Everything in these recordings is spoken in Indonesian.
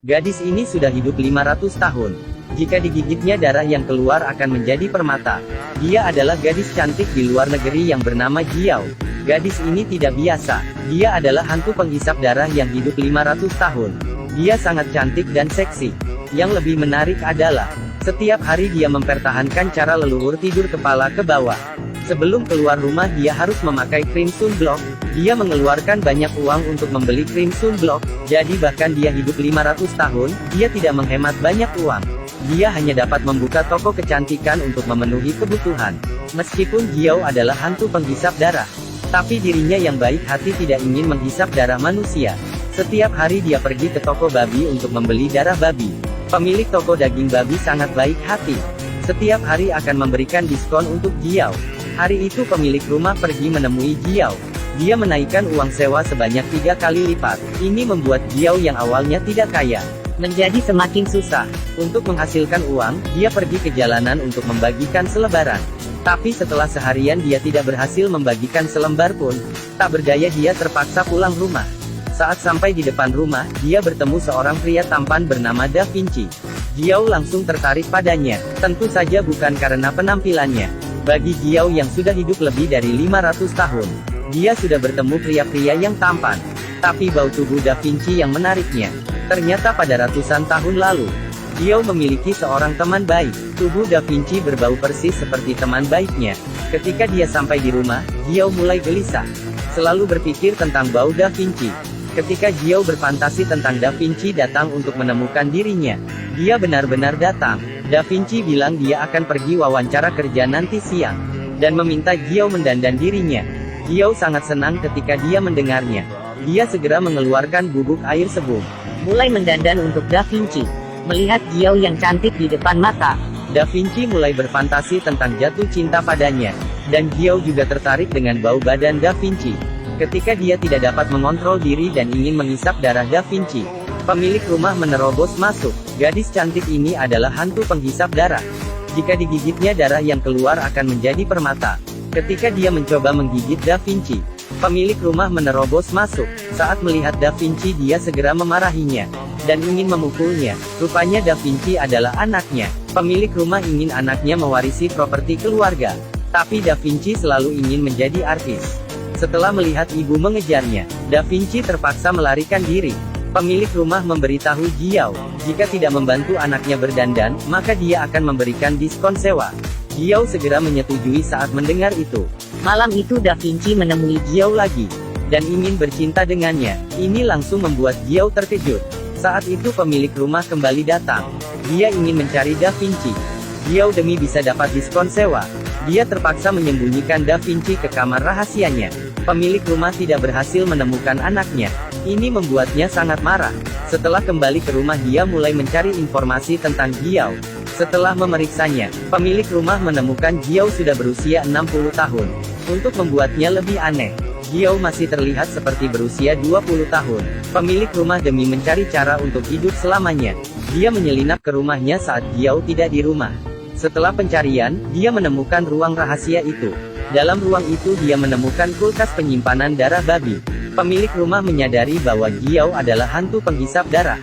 Gadis ini sudah hidup 500 tahun. Jika digigitnya darah yang keluar akan menjadi permata. Dia adalah gadis cantik di luar negeri yang bernama Jiao. Gadis ini tidak biasa. Dia adalah hantu penghisap darah yang hidup 500 tahun. Dia sangat cantik dan seksi. Yang lebih menarik adalah, setiap hari dia mempertahankan cara leluhur tidur kepala ke bawah. Sebelum keluar rumah dia harus memakai krim sunblock. Dia mengeluarkan banyak uang untuk membeli krim sunblock, jadi bahkan dia hidup 500 tahun, dia tidak menghemat banyak uang. Dia hanya dapat membuka toko kecantikan untuk memenuhi kebutuhan. Meskipun Jiao adalah hantu penghisap darah, tapi dirinya yang baik hati tidak ingin menghisap darah manusia. Setiap hari dia pergi ke toko babi untuk membeli darah babi. Pemilik toko daging babi sangat baik hati. Setiap hari akan memberikan diskon untuk Jiao. Hari itu pemilik rumah pergi menemui Jiao. Dia menaikkan uang sewa sebanyak 3 kali lipat. Ini membuat Jiao yang awalnya tidak kaya, menjadi semakin susah. Untuk menghasilkan uang, dia pergi ke jalanan untuk membagikan selebaran. Tapi setelah seharian dia tidak berhasil membagikan selembar pun. Tak berdaya dia terpaksa pulang rumah. Saat sampai di depan rumah, dia bertemu seorang pria tampan bernama Da Vinci. Jiao langsung tertarik padanya. Tentu saja bukan karena penampilannya. Bagi Jiao yang sudah hidup lebih dari 500 tahun, dia sudah bertemu pria-pria yang tampan. Tapi bau tubuh Da Vinci yang menariknya. Ternyata pada ratusan tahun lalu, Jiao memiliki seorang teman baik. Tubuh Da Vinci berbau persis seperti teman baiknya. Ketika dia sampai di rumah, Jiao mulai gelisah. Selalu berpikir tentang bau Da Vinci. Ketika Jiao berfantasi tentang Da Vinci datang untuk menemukan dirinya, dia benar-benar datang. Da Vinci bilang dia akan pergi wawancara kerja nanti siang, dan meminta Jiao mendandan dirinya. Jiao sangat senang ketika dia mendengarnya. Dia segera mengeluarkan bubuk air sebum, mulai mendandan untuk Da Vinci. Melihat Jiao yang cantik di depan mata, Da Vinci mulai berfantasi tentang jatuh cinta padanya. Dan Jiao juga tertarik dengan bau badan Da Vinci. Ketika dia tidak dapat mengontrol diri dan ingin menghisap darah Da Vinci, pemilik rumah menerobos masuk. Gadis cantik ini adalah hantu penghisap darah. Jika digigitnya darah yang keluar akan menjadi permata. Ketika dia mencoba menggigit Da Vinci, pemilik rumah menerobos masuk. Saat melihat Da Vinci dia segera memarahinya, dan ingin memukulnya. Rupanya Da Vinci adalah anaknya. Pemilik rumah ingin anaknya mewarisi properti keluarga. Tapi Da Vinci selalu ingin menjadi artis. Setelah melihat ibu mengejarnya, Da Vinci terpaksa melarikan diri. Pemilik rumah memberitahu Jiao, jika tidak membantu anaknya berdandan, maka dia akan memberikan diskon sewa. Jiao segera menyetujui saat mendengar itu. Malam itu Da Vinci menemui Jiao lagi, dan ingin bercinta dengannya. Ini langsung membuat Jiao terkejut. Saat itu pemilik rumah kembali datang. Dia ingin mencari Da Vinci. Jiao demi bisa dapat diskon sewa, dia terpaksa menyembunyikan Da Vinci ke kamar rahasianya. Pemilik rumah tidak berhasil menemukan anaknya. Ini membuatnya sangat marah. Setelah kembali ke rumah dia mulai mencari informasi tentang Jiao. Setelah memeriksanya, pemilik rumah menemukan Jiao sudah berusia 60 tahun. Untuk membuatnya lebih aneh, Jiao masih terlihat seperti berusia 20 tahun. Pemilik rumah demi mencari cara untuk hidup selamanya, dia menyelinap ke rumahnya saat Jiao tidak di rumah. Setelah pencarian, dia menemukan ruang rahasia itu. Dalam ruang itu dia menemukan kulkas penyimpanan darah babi. Pemilik rumah menyadari bahwa Jiao adalah hantu penghisap darah.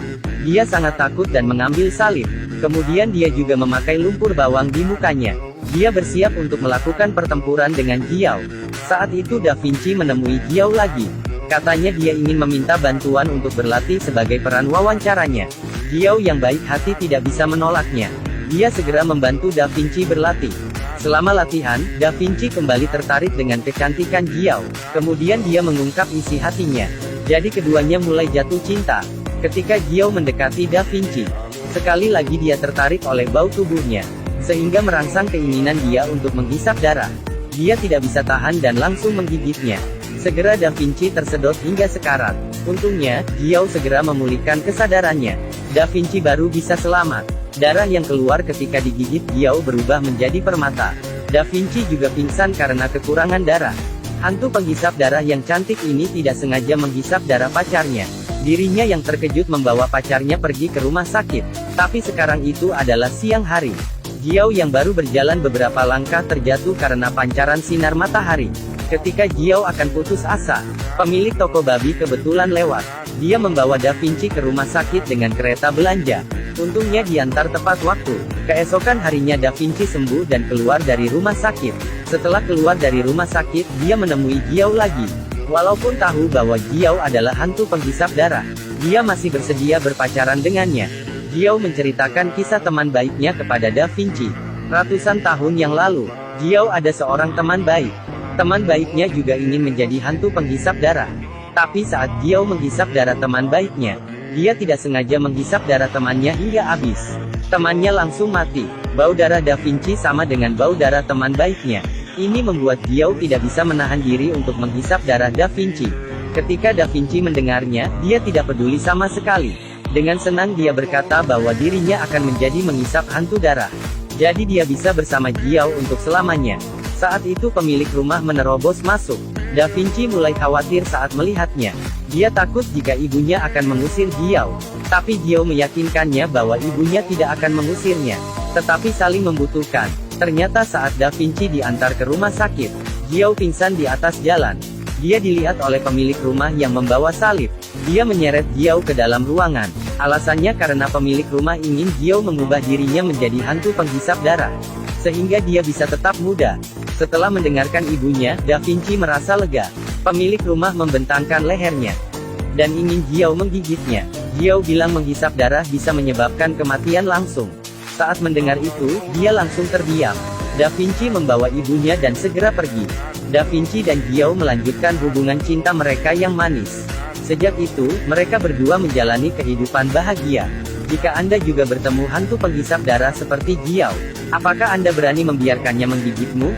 Dia sangat takut dan mengambil salib. Kemudian dia juga memakai lumpur bawang di mukanya. Dia bersiap untuk melakukan pertempuran dengan Jiao. Saat itu Da Vinci menemui Jiao lagi. Katanya dia ingin meminta bantuan untuk berlatih sebagai peran wawancaranya. Jiao yang baik hati tidak bisa menolaknya. Dia segera membantu Da Vinci berlatih. Selama latihan, Da Vinci kembali tertarik dengan kecantikan Jiao. Kemudian dia mengungkap isi hatinya. Jadi keduanya mulai jatuh cinta. Ketika Jiao mendekati Da Vinci, sekali lagi dia tertarik oleh bau tubuhnya, sehingga merangsang keinginan dia untuk menghisap darah. Dia tidak bisa tahan dan langsung menggigitnya. Segera Da Vinci tersedot hingga sekarat. Untungnya, Jiao segera memulihkan kesadarannya. Da Vinci baru bisa selamat. Darah yang keluar ketika digigit Jiao berubah menjadi permata. Da Vinci juga pingsan karena kekurangan darah. Hantu penghisap darah yang cantik ini tidak sengaja menghisap darah pacarnya. Dirinya yang terkejut membawa pacarnya pergi ke rumah sakit. Tapi sekarang itu adalah siang hari. Jiao yang baru berjalan beberapa langkah terjatuh karena pancaran sinar matahari. Ketika Jiao akan putus asa, pemilik toko babi kebetulan lewat. Dia membawa Da Vinci ke rumah sakit dengan kereta belanja. Untungnya diantar tepat waktu. Keesokan harinya Da Vinci sembuh dan keluar dari rumah sakit. Setelah keluar dari rumah sakit, dia menemui Giao lagi. Walaupun tahu bahwa Giao adalah hantu penghisap darah, dia masih bersedia berpacaran dengannya. Giao menceritakan kisah teman baiknya kepada Da Vinci. Ratusan tahun yang lalu, Giao ada seorang teman baik. Teman baiknya juga ingin menjadi hantu penghisap darah. Tapi saat Giao menghisap darah teman baiknya, dia tidak sengaja menghisap darah temannya hingga habis. Temannya langsung mati. Bau darah Da Vinci sama dengan bau darah teman baiknya. Ini membuat Giao tidak bisa menahan diri untuk menghisap darah Da Vinci. Ketika Da Vinci mendengarnya, dia tidak peduli sama sekali. Dengan senang dia berkata bahwa dirinya akan menjadi menghisap hantu darah. Jadi dia bisa bersama Giao untuk selamanya. Saat itu pemilik rumah menerobos masuk. Da Vinci mulai khawatir saat melihatnya. Dia takut jika ibunya akan mengusir Giao. Tapi Giao meyakinkannya bahwa ibunya tidak akan mengusirnya. Tetapi saling membutuhkan. Ternyata saat Da Vinci diantar ke rumah sakit, Giao pingsan di atas jalan. Dia dilihat oleh pemilik rumah yang membawa salib. Dia menyeret Giao ke dalam ruangan. Alasannya karena pemilik rumah ingin Giao mengubah dirinya menjadi hantu penghisap darah, sehingga dia bisa tetap muda. Setelah mendengarkan ibunya, Da Vinci merasa lega. Pemilik rumah membentangkan lehernya dan ingin Giao menggigitnya. Giao bilang menghisap darah bisa menyebabkan kematian langsung. Saat mendengar itu, dia langsung terdiam. Da Vinci membawa ibunya dan segera pergi. Da Vinci dan Giao melanjutkan hubungan cinta mereka yang manis. Sejak itu, mereka berdua menjalani kehidupan bahagia. Jika Anda juga bertemu hantu penghisap darah seperti Giao, apakah Anda berani membiarkannya menggigitmu?